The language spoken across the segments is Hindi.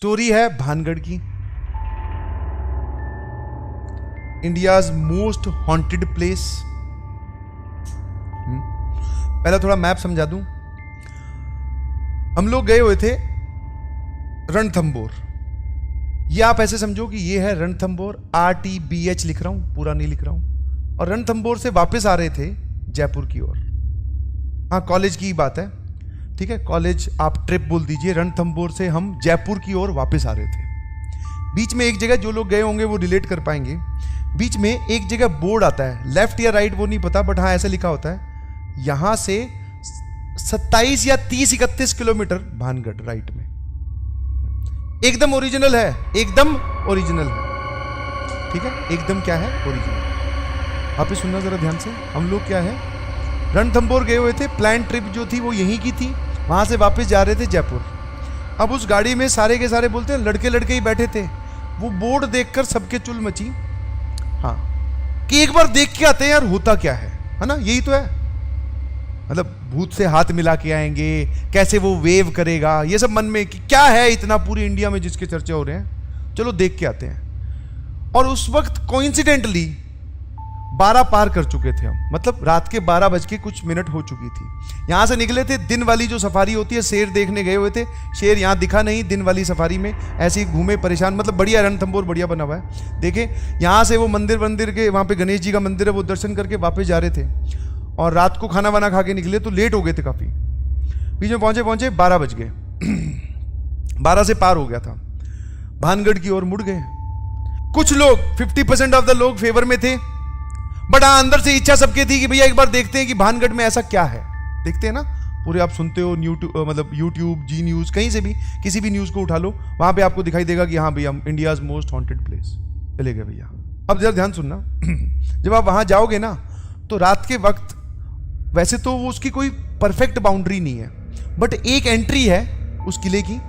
स्टोरी है भानगढ़ की, इंडियाज मोस्ट हॉन्टेड प्लेस। पहला थोड़ा मैप समझा दूं। हम लोग गए हुए थे रणथंबोर। ये आप ऐसे समझो कि ये है रणथंबोर, RTBH लिख रहा हूं, पूरा नहीं लिख रहा हूं। और रणथंबोर से वापस आ रहे थे जयपुर की ओर। हाँ, कॉलेज की बात है, ठीक है, कॉलेज आप ट्रिप बोल दीजिए। रणथंबोर से हम जयपुर की ओर वापस आ रहे थे। बीच में एक जगह, जो लोग गए होंगे वो रिलेट कर पाएंगे, बीच में एक जगह बोर्ड आता है, लेफ्ट या राइट वो नहीं पता, बट हाँ ऐसे लिखा होता है, यहां से 27 या 30-31 किलोमीटर भानगढ़ राइट में। एकदम ओरिजिनल है, एकदम ओरिजिनल है, ठीक है, एकदम क्या है, ओरिजिनल। आप सुनना जरा ध्यान से। हम लोग क्या है, रणथंबोर गए हुए थे, प्लान ट्रिप जो थी वो यहीं की थी, वहां से वापस जा रहे थे जयपुर। अब उस गाड़ी में सारे के सारे बोलते हैं लड़के लड़के ही बैठे थे। वो बोर्ड देखकर सबके चुल मची, हाँ, कि एक बार देख के आते हैं यार होता क्या है ना, यही तो है। मतलब भूत से हाथ मिला के आएंगे, कैसे वो वेव करेगा, ये सब मन में कि क्या है इतना पूरी इंडिया में जिसके चर्चे हो रहे हैं, चलो देख के आते हैं। और उस वक्त कोइंसिडेंटली 12 पार कर चुके थे हम, मतलब रात के 12 बज के कुछ मिनट हो चुकी थी। यहां से निकले थे, दिन वाली जो सफारी होती है, शेर देखने गए हुए थे, शेर यहां दिखा नहीं, दिन वाली सफारी में ऐसे ही घूमे परेशान। मतलब बढ़िया, रणथंबोर बढ़िया बना हुआ है, देखें। यहां से वो मंदिर के वहां पे गणेश जी का मंदिर है, वो दर्शन करके वापस जा रहे थे। और रात को खाना वाना खा के निकले तो लेट हो गए थे काफी। बीच में पहुंचे 12 बज गए 12 से पार हो गया था, भानगढ़ की ओर मुड़ गए। कुछ लोग 50% ऑफ द लोग फेवर में थे, बट हाँ अंदर से इच्छा सबके थी कि भैया एक बार देखते हैं कि भानगढ़ में ऐसा क्या है। देखते हैं ना, पूरे आप सुनते हो मतलब यूट्यूब, जी न्यूज, कहीं से भी किसी भी न्यूज को उठा लो, वहां पे आपको दिखाई देगा कि हाँ भैया इंडियाज मोस्ट हॉन्टेड प्लेस। चले गए भैया। अब जरा ध्यान सुनना, जब आप वहां जाओगे ना तो रात के वक्त, वैसे तो वो उसकी कोई परफेक्ट बाउंड्री नहीं है, बट एक एंट्री है उस किले की।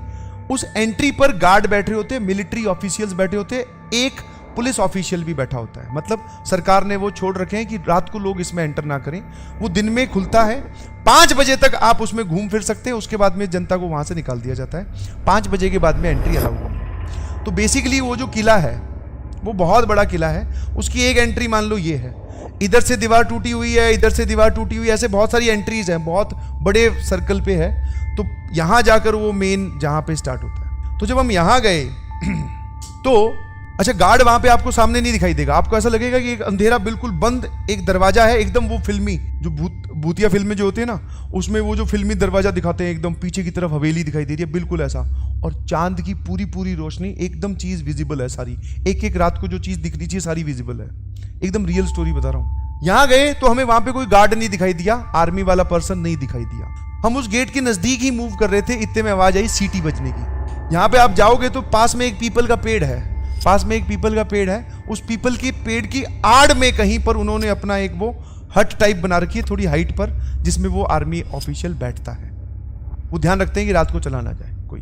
उस एंट्री पर गार्ड बैठे होते, मिलिट्री ऑफिशियल्स बैठे होते, एक पुलिस ऑफिशियल भी बैठा होता है। मतलब सरकार ने वो छोड़ रखे हैं कि रात को लोग इसमें एंटर ना करें। वो दिन में खुलता है, 5 बजे तक आप उसमें घूम फिर सकते हैं, उसके बाद में जनता को वहां से निकाल दिया जाता है। 5 बजे के बाद में एंट्री अलाउ है। तो बेसिकली वो जो किला है वो बहुत बड़ा किला है, उसकी एक एंट्री मान लो ये है, इधर से दीवार टूटी हुई है, इधर से दीवार टूटी हुई है, ऐसे बहुत सारी एंट्रीज हैं, बहुत बड़े सर्कल पे है। तो यहां जाकर वो मेन जहां पे स्टार्ट होता है। तो जब हम यहां गए तो अच्छा, गार्ड वहां पे आपको सामने नहीं दिखाई देगा, आपको ऐसा लगेगा कि एक अंधेरा बिल्कुल बंद एक दरवाजा है, एकदम वो फिल्मी जो भूतिया फिल्में जो होती है ना, उसमें वो जो फिल्मी दरवाजा दिखाते हैं, एकदम पीछे की तरफ हवेली दिखाई दे रही है, बिल्कुल ऐसा। और चांद की पूरी रोशनी, एकदम चीज विजिबल है सारी, एक रात को जो चीज दिखनी चाहिए सारी विजिबल है, एकदम रियल स्टोरी बता रहा हूं। यहां गए तो हमें वहां पे कोई गार्ड नहीं दिखाई दिया, आर्मी वाला पर्सन नहीं दिखाई दिया। हम उस गेट के नजदीक ही मूव कर रहे थे, इतने में आवाज आई सीटी बजने की। यहां पे आप जाओगे तो पास में एक पीपल का पेड़ है, उस पीपल के पेड़ की आड़ में कहीं पर उन्होंने अपना एक वो हट टाइप बना रखी है थोड़ी हाइट पर, जिसमें वो आर्मी ऑफिशियल बैठता है। वो ध्यान रखते हैं कि रात को चला ना जाए कोई।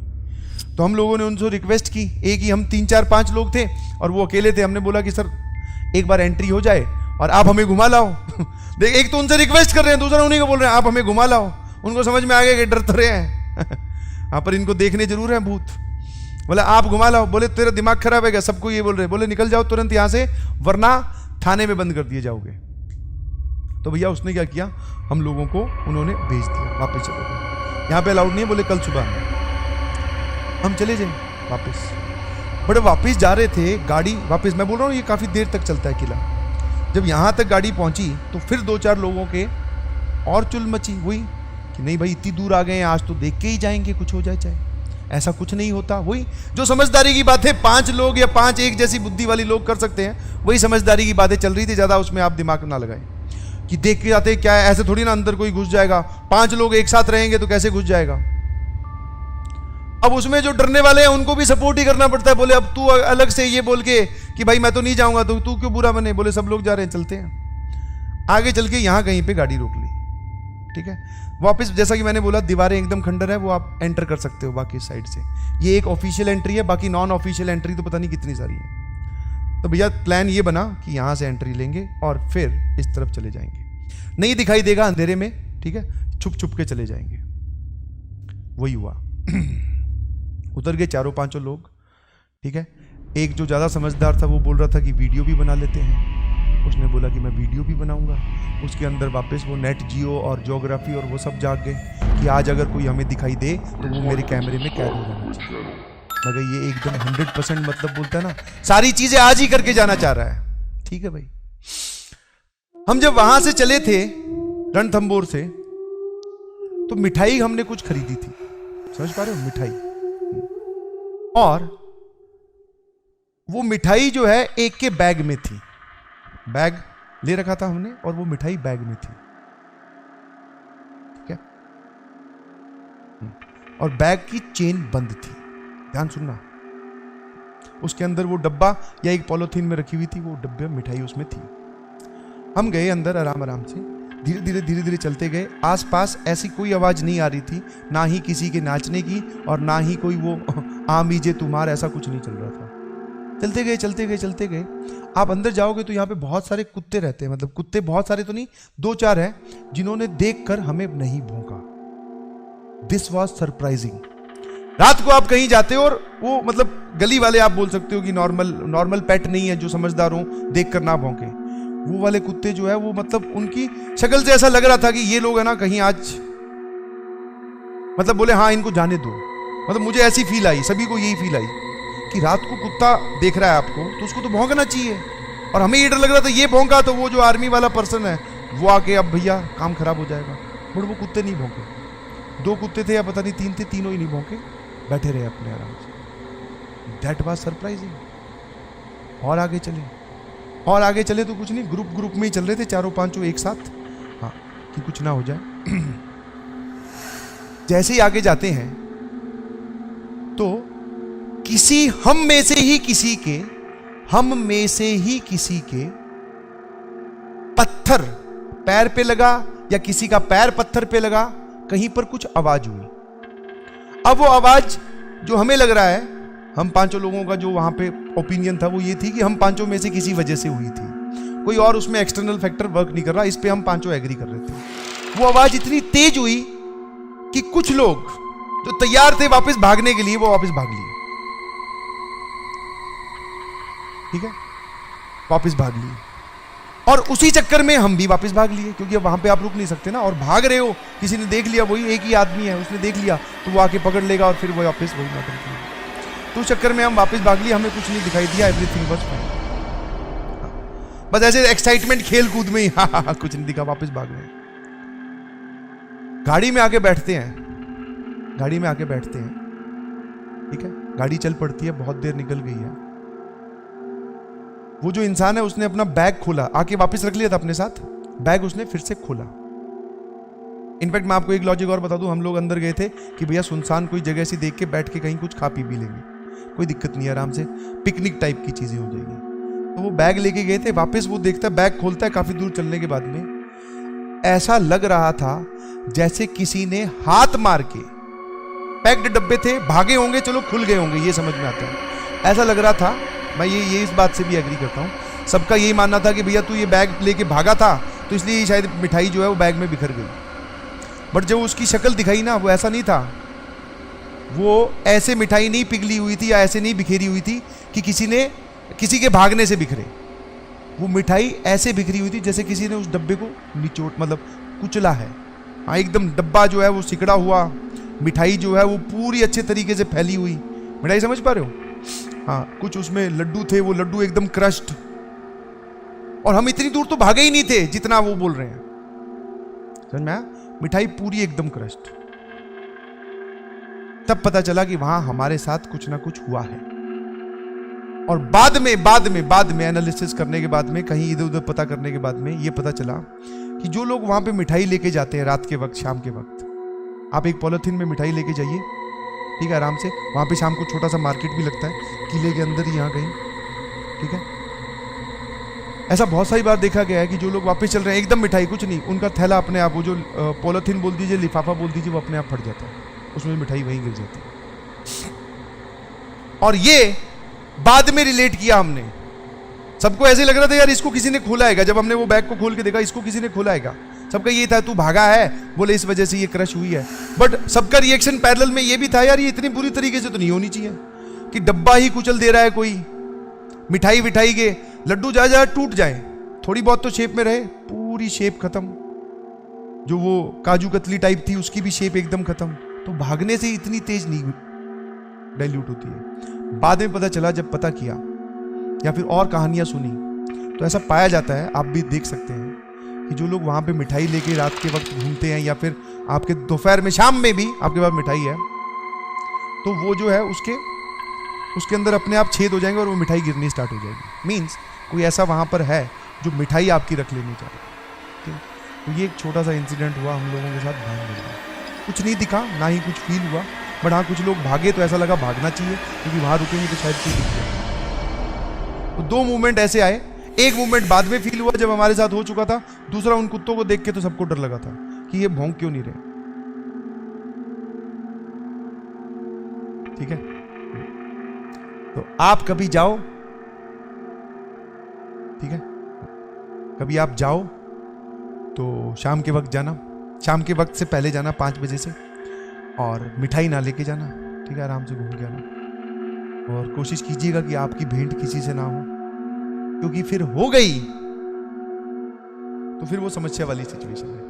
तो हम लोगों ने उनसे रिक्वेस्ट की, एक ही हम 3-4-5 लोग थे और वो अकेले थे। हमने बोला कि सर एक बार एंट्री हो जाए और आप हमें घुमा लाओ। देख, एक तो उनसे रिक्वेस्ट कर रहे हैं, दूसरा उन्हीं को बोल रहे हैं आप हमें घुमा लाओ। उनको समझ में आ गया कि डर तो रहे हैं हाँ, पर इनको देखने जरूर है भूत। बोले आप घुमा लाओ। बोले तेरा दिमाग खराब है क्या, सबको ये बोल रहे। बोले निकल जाओ तुरंत यहां से, वरना थाने में बंद कर दिए जाओगे। तो भैया उसने क्या किया, हम लोगों को उन्होंने भेज दिया, वापस चलो गए, यहाँ पे अलाउड नहीं है। बोले कल सुबह हम चले जाए वापस। बड़े वापस जा रहे थे, गाड़ी वापस, मैं बोल रहा हूँ ये काफी देर तक चलता है किला। जब यहां तक गाड़ी पहुंची तो फिर 2-4 लोगों के और चुल मची हुई कि नहीं भाई इतनी दूर आ गए हैं, आज तो देख के ही जाएंगे, कुछ हो जाए चाहे। ऐसा कुछ नहीं होता। वही जो समझदारी की बात है 5 लोग या 5 एक जैसी बुद्धि वाली लोग कर सकते हैं, वही समझदारी की बातें चल रही थी। ज्यादा उसमें आप दिमाग ना लगाएं कि देख के जाते क्या है, ऐसे थोड़ी ना अंदर कोई घुस जाएगा। 5 लोग एक साथ रहेंगे तो कैसे घुस जाएगा। अब उसमें जो डरने वाले हैं उनको भी सपोर्ट ही करना पड़ता है। बोले अब तू अलग से ये बोल के कि भाई मैं तो नहीं जाऊंगा, तो तू क्यों बुरा बने। बोले सब लोग जा रहे हैं, चलते हैं। आगे चल के यहां कहीं पे गाड़ी रोक ली, ठीक है। वापस जैसा कि मैंने बोला दीवारें एकदम खंडर है, वो आप एंटर कर सकते हो बाकी साइड से। ये एक ऑफिशियल एंट्री है, बाकी नॉन ऑफिशियल एंट्री तो पता नहीं कितनी सारी है। तो भैया प्लान ये बना कि यहां से एंट्री लेंगे और फिर इस तरफ चले जाएंगे, नहीं दिखाई देगा अंधेरे में, ठीक है, छुप छुप के चले जाएंगे। वही हुआ उतर गए चारों पांचों लोग, ठीक है। एक जो ज़्यादा समझदार था वो बोल रहा था कि वीडियो भी बना लेते हैं। उसने बोला कि मैं वीडियो भी बनाऊंगा। उसके अंदर वापस वो नेट जियो और ज्योग्राफी और वो सब जाग गए कि आज अगर कोई हमें दिखाई दे तो वो मेरे कैमरे में कैद हो जाना चाहिए। मगर ये एकदम 100% मतलब बोलता है ना, सारी चीजें आज ही करके जाना चाह रहा है। ठीक है भाई। हम जब वहां से चले थे रणथंभौर से, तो मिठाई हमने कुछ खरीदी थी, समझ पा रहे हो, मिठाई। और वो मिठाई जो है एक के बैग में थी, बैग ले रखा था हमने और वो मिठाई बैग में थी, ठीक है। और बैग की चेन बंद थी, ध्यान सुनना। उसके अंदर वो डब्बा या एक पॉलिथीन में रखी हुई थी, वो डब्बे मिठाई उसमें थी। हम गए अंदर आराम आराम से, धीरे धीरे चलते गए। आसपास ऐसी कोई आवाज नहीं आ रही थी, ना ही किसी के नाचने की और ना ही कोई वो आमीजे तुम्हार, ऐसा कुछ नहीं चल रहा था। चलते गए। आप अंदर जाओगे तो यहाँ पे बहुत सारे कुत्ते रहते हैं, मतलब कुत्ते बहुत सारे तो नहीं, 2-4 हैं जिन्होंने देखकर हमें नहीं भौंका। This was surprising. रात को आप कहीं जाते हो और वो मतलब गली वाले आप बोल सकते हो कि नॉर्मल पेट नहीं है जो समझदार हो, देख कर ना भौंके। वो वाले कुत्ते जो है वो मतलब उनकी शक्ल से ऐसा लग रहा था कि ये लोग है ना कहीं आज मतलब बोले हाँ इनको जाने दो। मतलब मुझे ऐसी फील आई, सभी को यही फील आई कि रात को कुत्ता देख रहा है आपको तो उसको तो भौंकना चाहिए। और हमें ये डर लग रहा था ये भौंका तो वो जो आर्मी वाला पर्सन है वो आके अब भैया काम खराब हो जाएगा। बट वो कुत्ते नहीं भौंके। 2 कुत्ते थे या पता नहीं 3 थे, तीनों ही नहीं भौंके, बैठे रहे अपने आराम से। That was surprising. और आगे चले तो कुछ नहीं, ग्रुप में ही चल रहे थे, चारों पांचों एक साथ, हाँ, कि कुछ ना हो जाए। जैसे ही आगे जाते हैं तो हम में से ही किसी के पत्थर पैर पे लगा या किसी का पैर पत्थर पे लगा, कहीं पर कुछ आवाज हुई। अब वो आवाज जो हमें लग रहा है, हम पांचों लोगों का जो वहां पे ओपिनियन था वो ये थी कि हम पांचों में से किसी वजह से हुई थी, कोई और उसमें एक्सटर्नल फैक्टर वर्क नहीं कर रहा। इस पे हम पांचों एग्री कर रहे थे। वो आवाज इतनी तेज हुई कि कुछ लोग जो तैयार थे वापस भागने के लिए वो वापस भाग लिए, ठीक है, वापस भाग लिए। और उसी चक्कर में हम भी वापस भाग लिए, क्योंकि अब वहां पे आप रुक नहीं सकते ना। और भाग रहे हो, किसी ने देख लिया, वही एक ही आदमी है, उसने देख लिया तो वो आके पकड़ लेगा और फिर वो वापस वही ना करेगा। तो उस चक्कर में हम वापस भाग लिए, हमें कुछ नहीं दिखाई दिया, एवरीथिंग वाज फाइन। बस ऐसे एक्साइटमेंट खेल कूद में ही कुछ नहीं दिखा, वापस भाग गए। गाड़ी में आके बैठते हैं, ठीक है, गाड़ी चल पड़ती है, बहुत देर निकल गई है। वो जो इंसान है उसने अपना बैग खोला, आके वापस रख लिया था अपने साथ, बैग उसने फिर से खोला। इनफैक्ट मैं आपको एक लॉजिक और बता दूं, हम लोग अंदर गए थे कि भैया सुनसान कोई जगह से देख के बैठ के कहीं कुछ खा पी भी लेंगे, कोई दिक्कत नहीं है, आराम से पिकनिक टाइप की चीजें हो जाएगी। तो वो बैग लेके गए थे, वापस वो देखता है बैग खोलता है, काफी दूर चलने के बाद में ऐसा लग रहा था जैसे किसी ने हाथ मार के, पैक्ड डब्बे थे, भागे होंगे, चलो खुल गए होंगे, ये समझ में आता है, ऐसा लग रहा था। मैं ये इस बात से भी एग्री करता हूँ। सबका यही मानना था कि भैया तू ये बैग लेके भागा था तो इसलिए शायद मिठाई जो है वो बैग में बिखर गई। बट जब उसकी शक्ल दिखाई ना, वो ऐसा नहीं था, वो ऐसे मिठाई नहीं पिघली हुई थी या ऐसे नहीं बिखेरी हुई थी कि किसी के भागने से बिखरे। वो मिठाई ऐसे बिखरी हुई थी जैसे किसी ने उस डब्बे को निचोड़ मतलब कुचला है। हाँ, एकदम डब्बा जो है वो सिकड़ा हुआ, मिठाई जो है वो पूरी अच्छे तरीके से फैली हुई मिठाई, समझ पा रहे हो? हाँ, कुछ उसमें लड्डू थे, वो लड्डू एकदम क्रश्ड। और हम इतनी दूर तो भागे ही नहीं थे जितना वो बोल रहे हैं, समझ में आया? मिठाई पूरी एकदम क्रश्ड। तब पता चला कि वहां हमारे साथ कुछ ना कुछ हुआ है। और बाद में एनालिसिस करने के बाद में, कहीं इधर उधर पता करने के बाद में ये पता चला कि जो लोग वहां पे मिठाई लेके जाते हैं रात के वक्त, शाम के वक्त, आप एक पॉलिथीन में मिठाई लेके जाइए, ठीक है, आराम से। वहां पे शाम को छोटा सा मार्केट भी लगता है किले के अंदर ही, यहाँ कहीं, ठीक है। ऐसा बहुत सारी बार देखा गया है कि जो लोग वापस चल रहे हैं एकदम मिठाई कुछ नहीं, उनका थैला अपने आप, वो जो पॉलिथीन बोल दीजिए, लिफाफा बोल दीजिए, वो अपने आप फट जाता है, उसमें मिठाई वहीं गिर जाती है। और ये बाद में रिलेट किया हमने, सबको ऐसे लग रहा था यार इसको किसी ने खोला हैगा। जब हमने वो बैग को खोल के देखा, इसको किसी ने खोला हैगा, सबका ये था तू भागा है, बोले इस वजह से ये क्रश हुई है। बट सबका रिएक्शन पैरेलल में ये भी था, यार ये इतनी बुरी तरीके से तो नहीं होनी चाहिए कि डब्बा ही कुचल दे रहा है कोई, मिठाई विठाई के लड्डू जा जा टूट जाए, थोड़ी बहुत तो शेप में रहे, पूरी शेप खत्म। जो वो काजू कतली टाइप थी उसकी भी शेप एकदम खत्म। तो भागने से इतनी तेज नहीं डाइल्यूट होती है। बाद में पता चला, जब पता किया या फिर और कहानियां सुनी, तो ऐसा पाया जाता है, आप भी देख सकते हैं कि जो लोग वहां पे मिठाई लेके रात के वक्त घूमते हैं, या फिर आपके दोपहर में शाम में भी आपके पास मिठाई है, तो वो जो है उसके अंदर अपने आप छेद हो जाएंगे और वो मिठाई गिरनी स्टार्ट हो जाएगी। मीन्स कोई ऐसा वहां पर है जो मिठाई आपकी रख लेनी चाहिए। तो ये एक छोटा सा इंसिडेंट हुआ हम लोगों के साथ भागने में। कुछ नहीं दिखा, ना ही कुछ फील हुआ, बट हाँ कुछ लोग भागे तो ऐसा लगा भागना चाहिए, क्योंकि वहां रुकेंगे तो शायद कुछ दिख जाए। तो 2 मूवमेंट ऐसे आए। एक मूवमेंट बाद में फील हुआ जब हमारे साथ हो चुका था, दूसरा उन कुत्तों को देख के तो सबको डर लगा था कि ये भौंक क्यों नहीं रहे। ठीक है, तो आप कभी जाओ, ठीक है, कभी आप जाओ तो शाम के वक्त जाना, शाम के वक्त से पहले जाना 5 बजे से, और मिठाई ना लेके जाना, ठीक है, आराम से घूम के आना। और कोशिश कीजिएगा कि आपकी भेंट किसी से ना हो, क्योंकि फिर हो गई तो फिर वो समस्या वाली सिचुएशन है।